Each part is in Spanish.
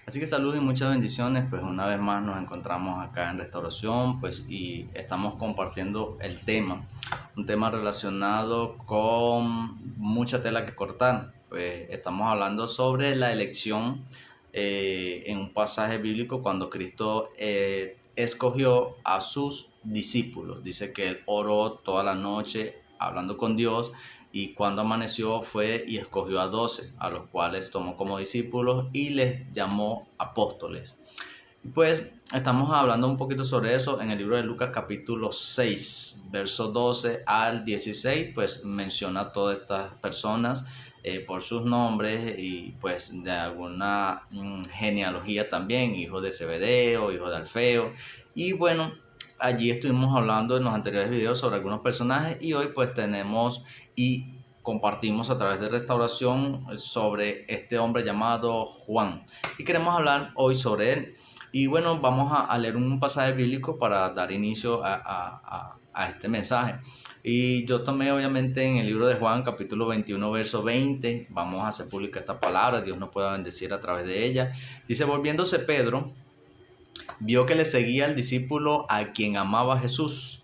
Así que salud y muchas bendiciones, pues una vez más nos encontramos acá en Restauración, pues y estamos compartiendo el tema, un tema relacionado con mucha tela que cortar. Pues estamos hablando sobre la elección en un pasaje bíblico cuando Cristo escogió a sus discípulos. Dice que él oró toda la noche hablando con Dios y cuando amaneció fue y escogió a 12, a los cuales tomó como discípulos y les llamó apóstoles. Pues estamos hablando un poquito sobre eso en el libro de Lucas capítulo 6, verso 12 al 16, pues menciona a todas estas personas por sus nombres y pues de alguna genealogía también, hijo de Zebedeo, hijo de Alfeo. Y bueno, allí estuvimos hablando en los anteriores videos sobre algunos personajes y hoy pues tenemos y compartimos a través de Restauración sobre este hombre llamado Juan. Y queremos hablar hoy sobre él. Y bueno, vamos a leer un pasaje bíblico para dar inicio a este mensaje. Y yo tomé obviamente en el libro de Juan, capítulo 21, verso 20. Vamos a hacer pública esta palabra, Dios nos pueda bendecir a través de ella. Dice, volviéndose Pedro, vio que le seguía el discípulo a quien amaba Jesús,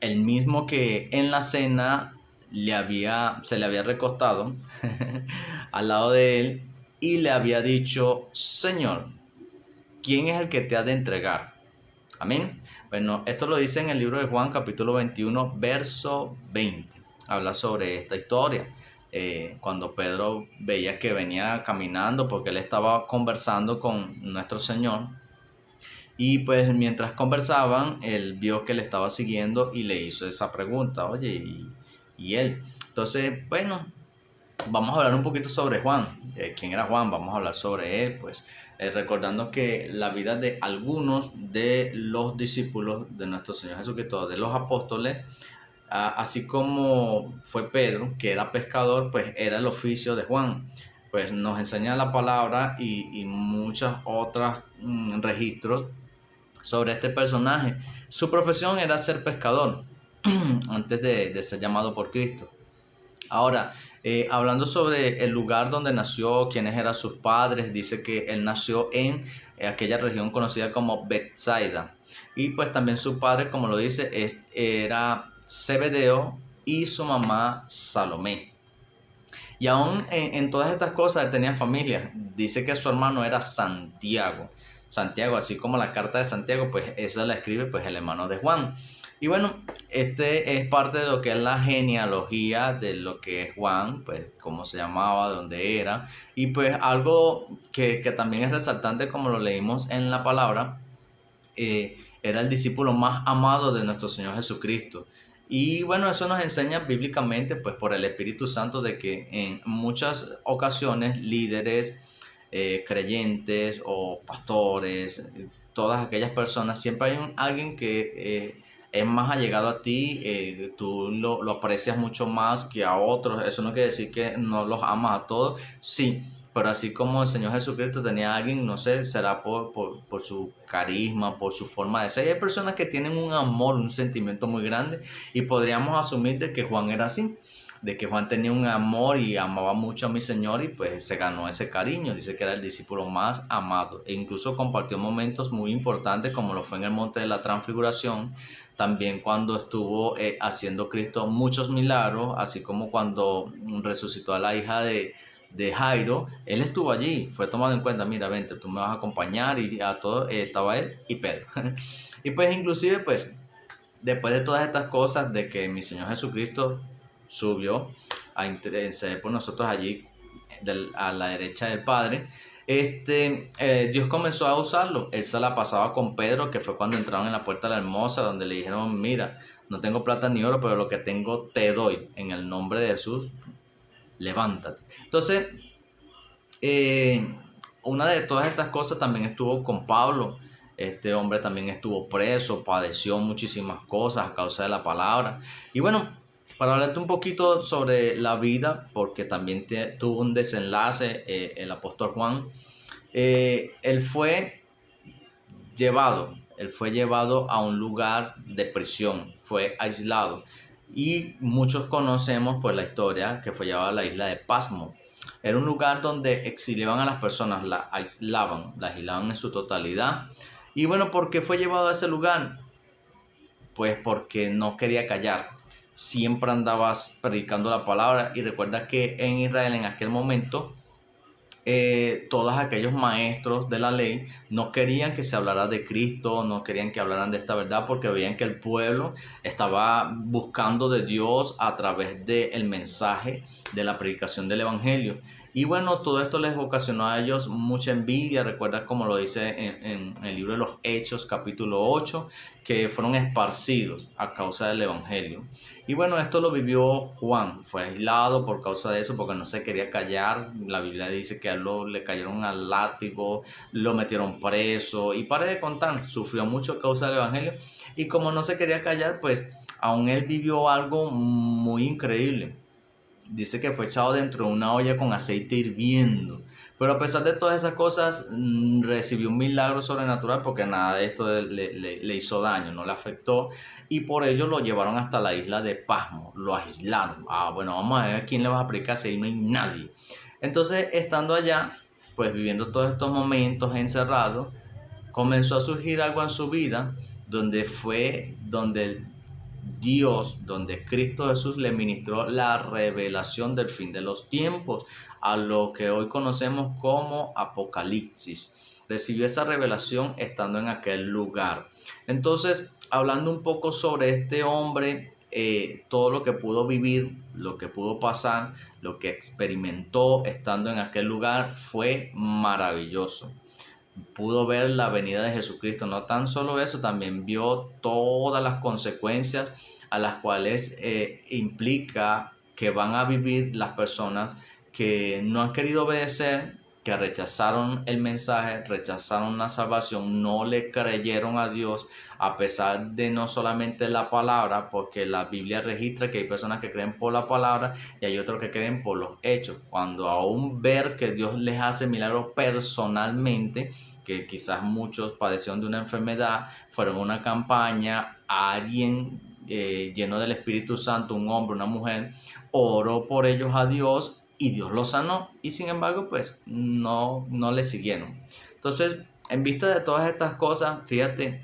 el mismo que en la cena se le había recostado al lado de él y le había dicho, Señor, ¿quién es el que te ha de entregar? Amén. Bueno, esto lo dice en el libro de Juan, capítulo 21, verso 20. Habla sobre esta historia. Cuando Pedro veía que venía caminando porque él estaba conversando con nuestro Señor. Y pues mientras conversaban, él vio que le estaba siguiendo y le hizo esa pregunta. Oye, ¿y él? Entonces, bueno, vamos a hablar un poquito sobre Juan. ¿Quién era Juan? Vamos a hablar sobre él, pues recordando que la vida de algunos de los discípulos de nuestro Señor Jesucristo, de los apóstoles, así como fue Pedro, que era pescador, pues era el oficio de Juan. Pues nos enseña la palabra y muchos otros registros sobre este personaje. Su profesión era ser pescador antes de ser llamado por Cristo. Ahora, hablando sobre el lugar donde nació, quiénes eran sus padres, dice que él nació en aquella región conocida como Bethsaida. Y pues también su padre, como lo dice, era Zebedeo y su mamá Salomé. Y aún en todas estas cosas él tenía familia. Dice que su hermano era Santiago. Santiago, así como la carta de Santiago, pues esa la escribe pues el hermano de Juan. Y bueno, este es parte de lo que es la genealogía de lo que es Juan, pues cómo se llamaba, dónde era. Y pues algo que también es resaltante, como lo leímos en la palabra, era el discípulo más amado de nuestro Señor Jesucristo. Y bueno, eso nos enseña bíblicamente, pues por el Espíritu Santo, de que en muchas ocasiones líderes, creyentes o pastores, todas aquellas personas, siempre hay alguien que es más allegado a ti, tú lo aprecias mucho más que a otros. Eso no quiere decir que no los amas a todos, sí, pero así como el Señor Jesucristo tenía a alguien, no sé, será por su carisma, por su forma de ser. Y hay personas que tienen un amor, un sentimiento muy grande y podríamos asumir de que Juan era así, de que Juan tenía un amor y amaba mucho a mi Señor y pues se ganó ese cariño. Dice que era el discípulo más amado e incluso compartió momentos muy importantes como lo fue en el monte de la transfiguración, también cuando estuvo haciendo Cristo muchos milagros, así como cuando resucitó a la hija de Jairo. Él estuvo allí, fue tomado en cuenta, mira, vente, tú me vas a acompañar, y a todo estaba él y Pedro. Y pues inclusive, pues, después de todas estas cosas, de que mi Señor Jesucristo subió a interceder por nosotros allí a la derecha del Padre, Dios comenzó a usarlo. Él se la pasaba con Pedro, que fue cuando entraron en la puerta de la hermosa, donde le dijeron, mira, no tengo plata ni oro, pero lo que tengo te doy, en el nombre de Jesús, levántate. Entonces, eh, una de todas estas cosas también estuvo con Pablo. Este hombre también estuvo preso, padeció muchísimas cosas a causa de la palabra. Y bueno, para hablarte un poquito sobre la vida, porque también tuvo un desenlace el apóstol Juan, él fue llevado a un lugar de prisión, fue aislado. y muchos conocemos pues la historia que fue llevada a la isla de Pasmo. Era un lugar donde exiliaban a las personas, las aislaban en su totalidad. Y bueno, ¿por qué fue llevado a ese lugar? Pues porque no quería callar. Siempre andabas predicando la palabra, y recuerda que en Israel en aquel momento todos aquellos maestros de la ley no querían que se hablara de Cristo, no querían que hablaran de esta verdad, porque veían que el pueblo estaba buscando de Dios a través del mensaje de la predicación del Evangelio. Y bueno, todo esto les ocasionó a ellos mucha envidia. Recuerda como lo dice en el libro de los Hechos, capítulo 8, que fueron esparcidos a causa del Evangelio. Y bueno, esto lo vivió Juan, fue aislado por causa de eso, porque no se quería callar. La Biblia dice que a él le cayeron al látigo, lo metieron preso, y para de contar, sufrió mucho a causa del Evangelio. Y como no se quería callar, pues aún él vivió algo muy increíble. Dice que fue echado dentro de una olla con aceite hirviendo. Pero a pesar de todas esas cosas, recibió un milagro sobrenatural, porque nada de esto le hizo daño, no le afectó. Y por ello lo llevaron hasta la isla de Pasmo, lo aislaron. Bueno, vamos a ver a quién le va a aplicar si ahí no hay nadie. Entonces, estando allá, pues viviendo todos estos momentos encerrado, comenzó a surgir algo en su vida, donde Dios, donde Cristo Jesús le ministró la revelación del fin de los tiempos, a lo que hoy conocemos como Apocalipsis. Recibió esa revelación estando en aquel lugar. Entonces, hablando un poco sobre este hombre, todo lo que pudo vivir, lo que pudo pasar, lo que experimentó estando en aquel lugar fue maravilloso. Pudo ver la venida de Jesucristo. No tan solo eso, también vio todas las consecuencias a las cuales implica que van a vivir las personas que no han querido obedecer, que rechazaron el mensaje, rechazaron la salvación, no le creyeron a Dios, a pesar de no solamente la palabra, porque la Biblia registra que hay personas que creen por la palabra y hay otros que creen por los hechos. Cuando aún ver que Dios les hace milagros personalmente, que quizás muchos padecieron de una enfermedad, fueron a una campaña, alguien lleno del Espíritu Santo, un hombre, una mujer, oró por ellos a Dios y Dios los sanó, y sin embargo pues no le siguieron. Entonces, en vista de todas estas cosas, fíjate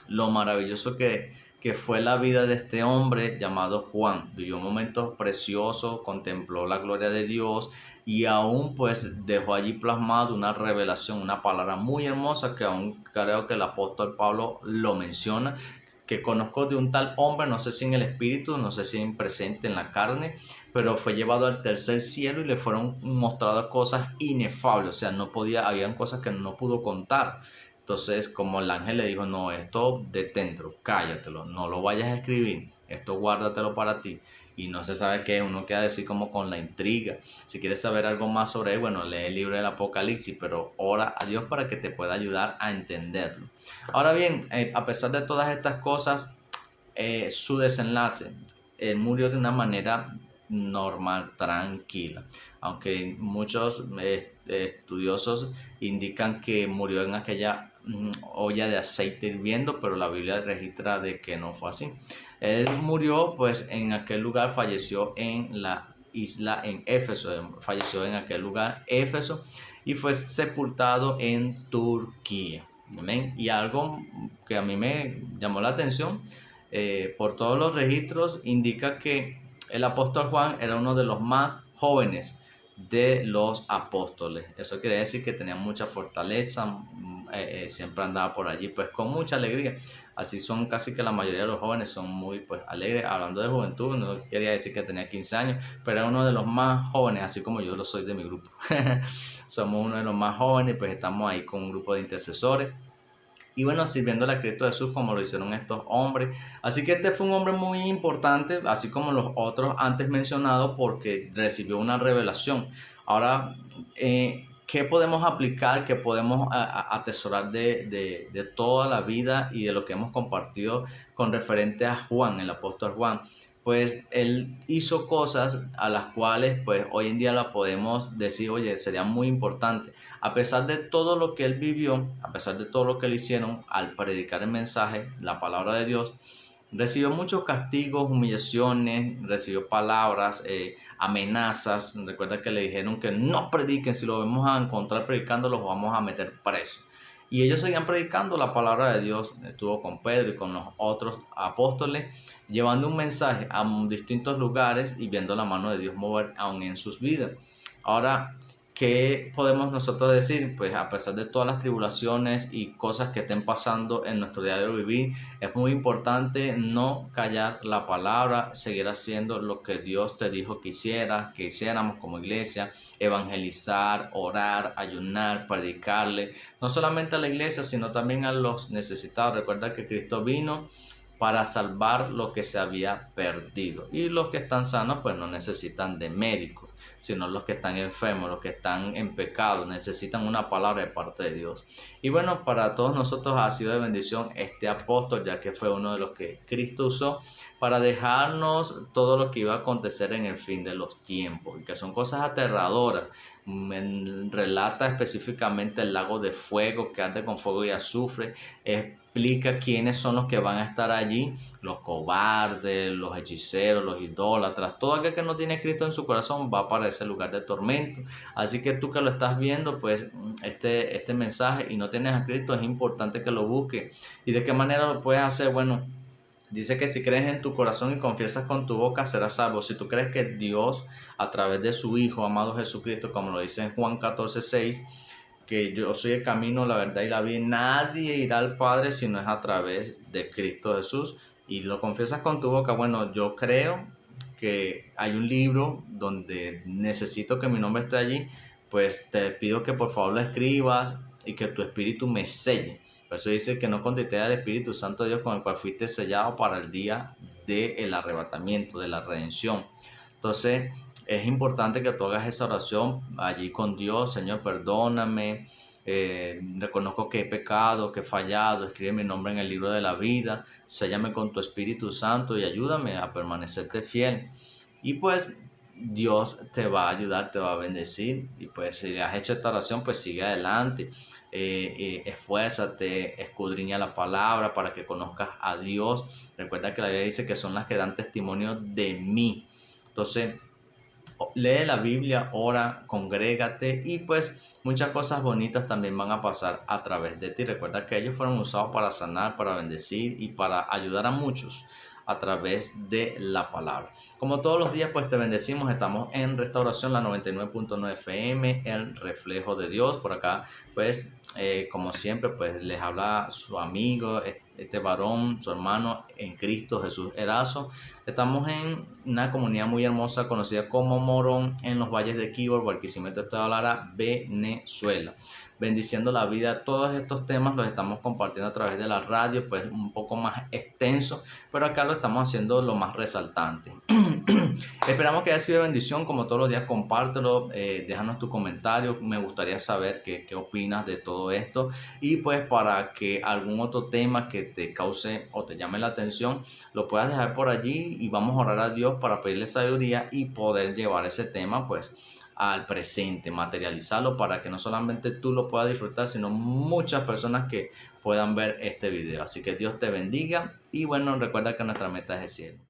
lo maravilloso que fue la vida de este hombre llamado Juan. Vivió momentos preciosos, contempló la gloria de Dios, y aún pues dejó allí plasmado una revelación, una palabra muy hermosa que aún creo que el apóstol Pablo lo menciona, que conozco de un tal hombre, no sé si en el espíritu, no sé si en presente en la carne, pero fue llevado al tercer cielo y le fueron mostradas cosas inefables. O sea, habían cosas que no pudo contar. Entonces, como el ángel le dijo, no, esto deténtelo, cállatelo, no lo vayas a escribir, esto guárdatelo para ti. Y no se sabe qué, uno queda así como con la intriga. Si quieres saber algo más sobre él, bueno, lee el libro del Apocalipsis, pero ora a Dios para que te pueda ayudar a entenderlo. Ahora bien, a pesar de todas estas cosas, su desenlace, él murió de una manera normal, tranquila, aunque muchos estudiosos indican que murió en aquella olla de aceite hirviendo, pero la Biblia registra de que no fue así. Él murió pues en aquel lugar, falleció en la isla en Éfeso, falleció en aquel lugar, Éfeso, y fue sepultado en Turquía. Amén. Y algo que a mí me llamó la atención, por todos los registros, indica que el apóstol Juan era uno de los más jóvenes de los apóstoles. Eso quiere decir que tenía mucha fortaleza, siempre andaba por allí pues con mucha alegría. Así son casi que la mayoría de los jóvenes, son muy pues alegres. Hablando de juventud, no quería decir que tenía 15 años, pero era uno de los más jóvenes, así como yo lo soy de mi grupo. Somos uno de los más jóvenes, pues estamos ahí con un grupo de intercesores. Y bueno, sirviendo a Cristo Jesús como lo hicieron estos hombres. Así que este fue un hombre muy importante, así como los otros antes mencionados, porque recibió una revelación. Ahora, ¿qué podemos aplicar, qué podemos atesorar de toda la vida y de lo que hemos compartido con referente a Juan, el apóstol Juan? Pues él hizo cosas a las cuales pues hoy en día la podemos decir, oye, sería muy importante. A pesar de todo lo que él vivió, a pesar de todo lo que le hicieron al predicar el mensaje, la palabra de Dios, recibió muchos castigos, humillaciones, recibió palabras, amenazas. Recuerda que le dijeron que no prediquen, si lo vemos a encontrar predicando los vamos a meter preso. Y ellos seguían predicando la palabra de Dios. Estuvo con Pedro y con los otros apóstoles, llevando un mensaje a distintos lugares y viendo la mano de Dios mover aún en sus vidas. Ahora, ¿qué podemos nosotros decir? Pues a pesar de todas las tribulaciones y cosas que estén pasando en nuestro diario vivir, es muy importante no callar la palabra, seguir haciendo lo que Dios te dijo que hiciéramos como iglesia, evangelizar, orar, ayunar, predicarle, no solamente a la iglesia, sino también a los necesitados. Recuerda que Cristo vino para salvar lo que se había perdido. Y los que están sanos pues no necesitan de médicos, sino los que están enfermos, los que están en pecado, necesitan una palabra de parte de Dios. Y bueno, para todos nosotros ha sido de bendición este apóstol, ya que fue uno de los que Cristo usó para dejarnos todo lo que iba a acontecer en el fin de los tiempos, y que son cosas aterradoras. Relata específicamente el lago de fuego que arde con fuego y azufre, explica quiénes son los que van a estar allí: los cobardes, los hechiceros, los idólatras, todo aquel que no tiene Cristo en su corazón va para ese lugar de tormento. Así que tú que lo estás viendo, pues este mensaje y no tienes a Cristo, es importante que lo busques. ¿Y de qué manera lo puedes hacer? Bueno, dice que si crees en tu corazón y confiesas con tu boca serás salvo. Si tú crees que Dios, a través de su Hijo amado Jesucristo, como lo dice en Juan 14:6, que yo soy el camino, la verdad y la vida, nadie irá al Padre si no es a través de Cristo Jesús, y lo confiesas con tu boca. Bueno, yo creo que hay un libro donde necesito que mi nombre esté allí, pues te pido que por favor lo escribas y que tu espíritu me selle. Por eso dice que no contesté al Espíritu Santo de Dios, con el cual fuiste sellado para el día del arrebatamiento, de la redención. Entonces, es importante que tú hagas esa oración allí con Dios: Señor, perdóname, reconozco que he pecado, que he fallado, escribe mi nombre en el libro de la vida, séllame con tu Espíritu Santo y ayúdame a permanecerte fiel. Y pues Dios te va a ayudar, te va a bendecir. Y pues si has hecho esta oración, pues sigue adelante. Esfuérzate, escudriña la palabra para que conozcas a Dios. Recuerda que la Biblia dice que son las que dan testimonio de mí. Entonces, lee la Biblia, ora, congrégate, y pues muchas cosas bonitas también van a pasar a través de ti. Recuerda que ellos fueron usados para sanar, para bendecir y para ayudar a muchos a través de la palabra. Como todos los días, pues te bendecimos. Estamos en Restauración, la 99.9 FM, el reflejo de Dios. Por acá, pues, como siempre, pues les habla su amigo, este varón, su hermano en Cristo, Jesús Erazo. Estamos en una comunidad muy hermosa conocida como Morón, en los valles de Quibor, Barquisimeto, Estado Lara, Venezuela. Bendiciendo la vida. Todos estos temas los estamos compartiendo a través de la radio, pues un poco más extenso, pero acá lo estamos haciendo lo más resaltante. Esperamos que haya sido de bendición. Como todos los días, compártelo, déjanos tu comentario. Me gustaría saber qué opinas de todo esto, y pues para que algún otro tema que te cause o te llame la atención lo puedas dejar por allí, y vamos a orar a Dios para pedirle sabiduría y poder llevar ese tema pues al presente, materializarlo para que no solamente tú lo puedas disfrutar, sino muchas personas que puedan ver este video. Así que Dios te bendiga, y bueno, recuerda que nuestra meta es el cielo.